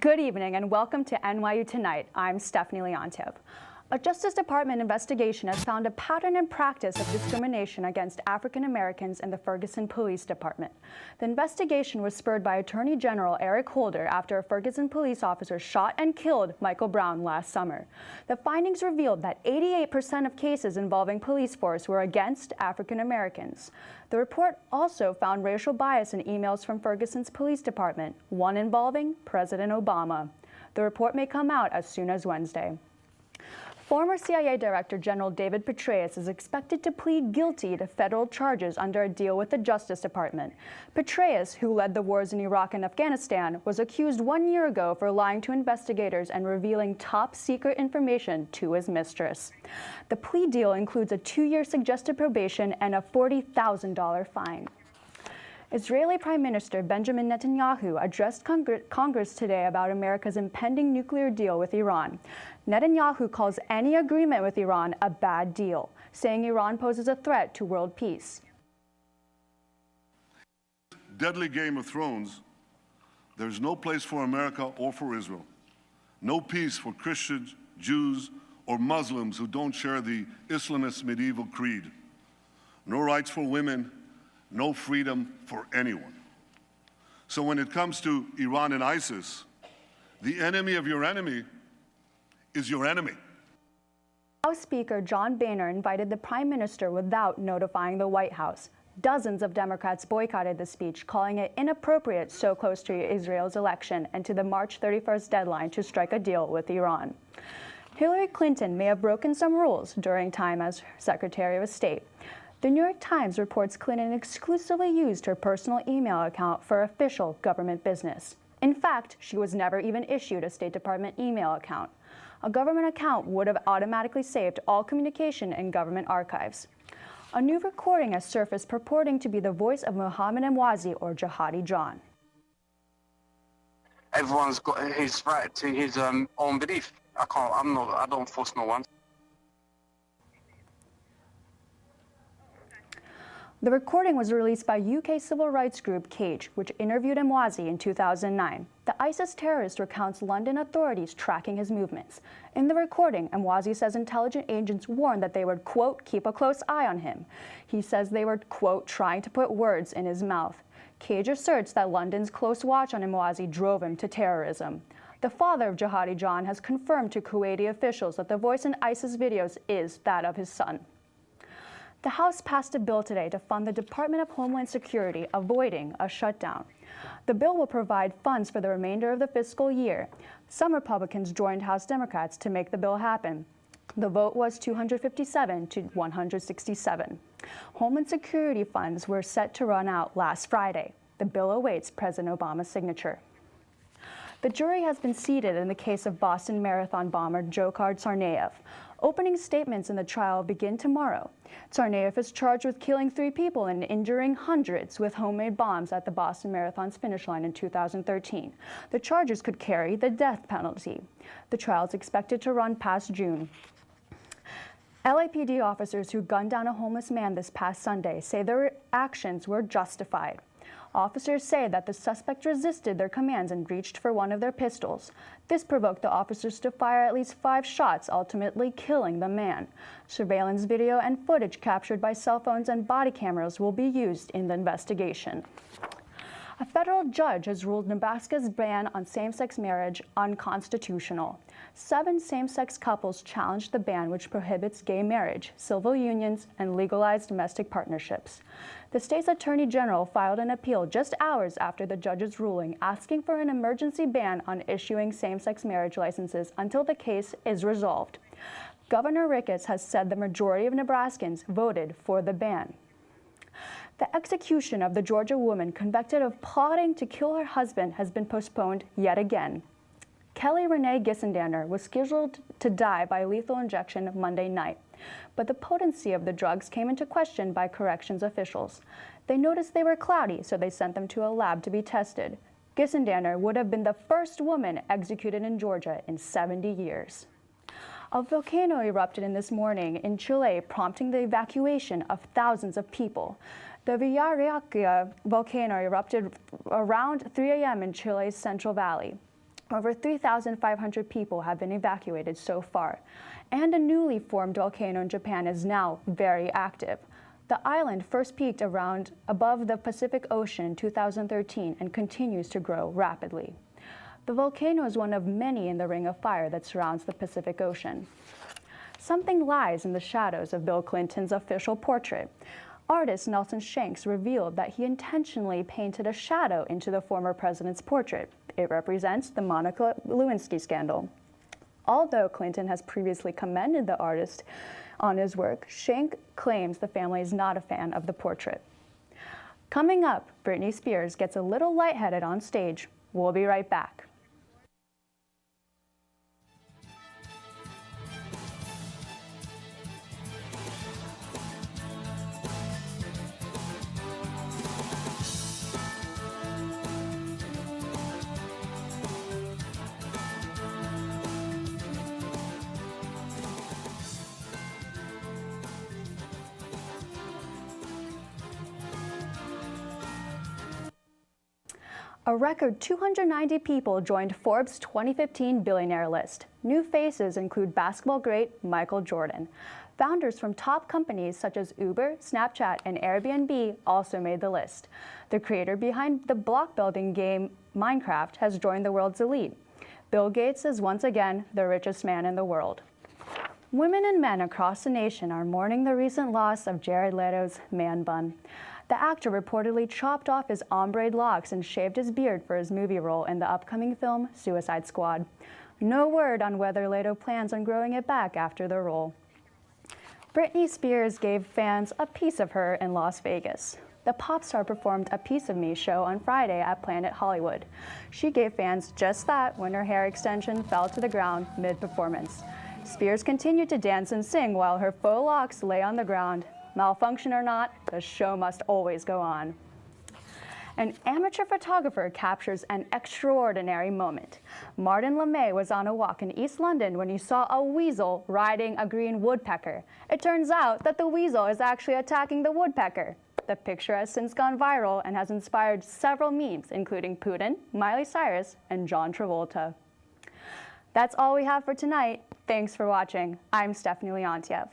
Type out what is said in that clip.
Good evening and welcome to NYU Tonight. I'm Stephanie Leontiev. A Justice Department investigation has found a pattern and practice of discrimination against African Americans in the Ferguson Police Department. The investigation was spurred by Attorney General Eric Holder after a Ferguson police officer shot and killed Michael Brown last summer. The findings revealed that 88% of cases involving police force were against African Americans. The report also found racial bias in emails from Ferguson's police department, one involving President Obama. The report may come out as soon as Wednesday. Former CIA Director General David Petraeus is expected to plead guilty to federal charges under a deal with the Justice Department. Petraeus, who led the wars in Iraq and Afghanistan, was accused 1 year ago for lying to investigators and revealing top-secret information to his mistress. The plea deal includes a 2-year suggested probation and a $40,000 fine. Israeli Prime Minister Benjamin Netanyahu addressed Congress today about America's impending nuclear deal with Iran. Netanyahu calls any agreement with Iran a bad deal, saying Iran poses a threat to world peace. Deadly Game of Thrones, there's no place for America or for Israel. No peace for Christians, Jews, or Muslims who don't share the Islamist medieval creed. No rights for women, no freedom for anyone. So when it comes to Iran and ISIS, the enemy of your enemy is your enemy. House Speaker John Boehner invited the Prime Minister without notifying the White House. Dozens of Democrats boycotted the speech, calling it inappropriate so close to Israel's election and to the March 31st deadline to strike a deal with Iran. Hillary Clinton may have broken some rules during time as Secretary of State. The New York Times reports Clinton exclusively used her personal email account for official government business. In fact, she was never even issued a State Department email account. A government account would have automatically saved all communication in government archives. A new recording has surfaced purporting to be the voice of Mohammed Emwazi or Jihadi John. Everyone's got his right to his own belief. I don't force no one. The recording was released by UK civil rights group Cage, which interviewed Emwazi in 2009. The ISIS terrorist recounts London authorities tracking his movements. In the recording, Emwazi says intelligence agents warned that they would, quote, keep a close eye on him. He says they were, quote, trying to put words in his mouth. Cage asserts that London's close watch on Emwazi drove him to terrorism. The father of Jihadi John has confirmed to Kuwaiti officials that the voice in ISIS videos is that of his son. The House passed a bill today to fund the Department of Homeland Security, avoiding a shutdown. The bill will provide funds for the remainder of the fiscal year. Some Republicans joined House Democrats to make the bill happen. The vote was 257 to 167. Homeland Security funds were set to run out last Friday. The bill awaits President Obama's signature. The jury has been seated in the case of Boston Marathon bomber Dzhokhar Tsarnaev. Opening statements in the trial begin tomorrow. Tsarnaev is charged with killing 3 people and injuring hundreds with homemade bombs at the Boston Marathon's finish line in 2013. The charges could carry the death penalty. The trial is expected to run past June. LAPD officers who gunned down a homeless man this past Sunday say their actions were justified. Officers say that the suspect resisted their commands and reached for one of their pistols. This provoked the officers to fire at least 5 shots, ultimately killing the man. Surveillance video and footage captured by cell phones and body cameras will be used in the investigation. A federal judge has ruled Nebraska's ban on same-sex marriage unconstitutional. 7 same-sex couples challenged the ban, which prohibits gay marriage, civil unions, and legalized domestic partnerships. The state's attorney general filed an appeal just hours after the judge's ruling, asking for an emergency ban on issuing same-sex marriage licenses until the case is resolved. Governor Ricketts has said the majority of Nebraskans voted for the ban. The execution of the Georgia woman convicted of plotting to kill her husband has been postponed yet again. Kelly Renee Gissendaner was scheduled to die by lethal injection Monday night, but the potency of the drugs came into question by corrections officials. They noticed they were cloudy, so they sent them to a lab to be tested. Gissendaner would have been the first woman executed in Georgia in 70 years. A volcano erupted this morning in Chile, prompting the evacuation of thousands of people. The Villarrica volcano erupted around 3 a.m. in Chile's Central Valley. Over 3,500 people have been evacuated so far, and a newly formed volcano in Japan is now very active. The island first peaked around above the Pacific Ocean in 2013 and continues to grow rapidly. The volcano is one of many in the ring of fire that surrounds the Pacific Ocean. Something lies in the shadows of Bill Clinton's official portrait. Artist Nelson Shanks revealed that he intentionally painted a shadow into the former president's portrait. It represents the Monica Lewinsky scandal. Although Clinton has previously commended the artist on his work, Shank claims the family is not a fan of the portrait. Coming up, Britney Spears gets a little lightheaded on stage. We'll be right back. A record 290 people joined Forbes' 2015 billionaire list. New faces include basketball great Michael Jordan. Founders from top companies such as Uber, Snapchat, and Airbnb also made the list. The creator behind the block-building game Minecraft has joined the world's elite. Bill Gates is once again the richest man in the world. Women and men across the nation are mourning the recent loss of Jared Leto's man bun. The actor reportedly chopped off his ombre locks and shaved his beard for his movie role in the upcoming film Suicide Squad. No word on whether Leto plans on growing it back after the role. Britney Spears gave fans a piece of her in Las Vegas. The pop star performed a Piece of Me show on Friday at Planet Hollywood. She gave fans just that when her hair extension fell to the ground mid-performance. Spears continued to dance and sing while her faux locks lay on the ground. Malfunction or not, the show must always go on. An amateur photographer captures an extraordinary moment. Martin LeMay was on a walk in East London when he saw a weasel riding a green woodpecker. It turns out that the weasel is actually attacking the woodpecker. The picture has since gone viral and has inspired several memes, including Putin, Miley Cyrus, and John Travolta. That's all we have for tonight. Thanks for watching. I'm Stephanie Leontiev.